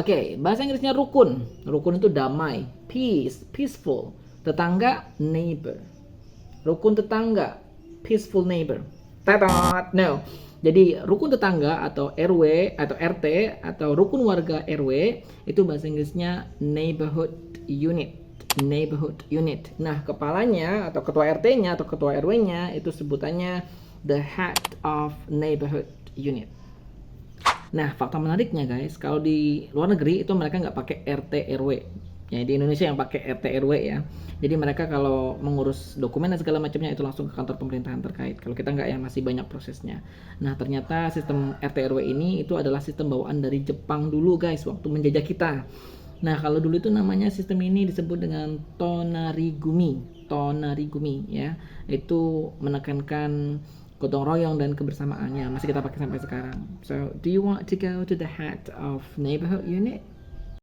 Oke, bahasa Inggrisnya rukun. Rukun itu damai, peace, peaceful. Tetangga, neighbor. Rukun tetangga, peaceful neighbor. Tadat, no. Jadi rukun tetangga atau RW atau RT atau rukun warga RW itu bahasa Inggrisnya neighborhood unit. Neighborhood unit. Nah, kepalanya atau ketua RT-nya atau ketua RW-nya itu sebutannya the head of neighborhood unit. Nah, fakta menariknya guys, kalau di luar negeri itu mereka nggak pakai RT RW. Ya, di Indonesia yang pakai RT RW ya. Jadi mereka kalau mengurus dokumen dan segala macamnya itu langsung ke kantor pemerintahan terkait. Kalau kita nggak ya masih banyak prosesnya. Nah, ternyata sistem RT RW ini itu adalah sistem bawaan dari Jepang dulu guys, waktu menjajah kita. Nah, kalau dulu itu namanya sistem ini disebut dengan tonarigumi. Tonarigumi ya. Itu menekankan gotong royong dan kebersamaannya masih kita pakai sampai sekarang. So, do you want to go to the head of neighborhood unit?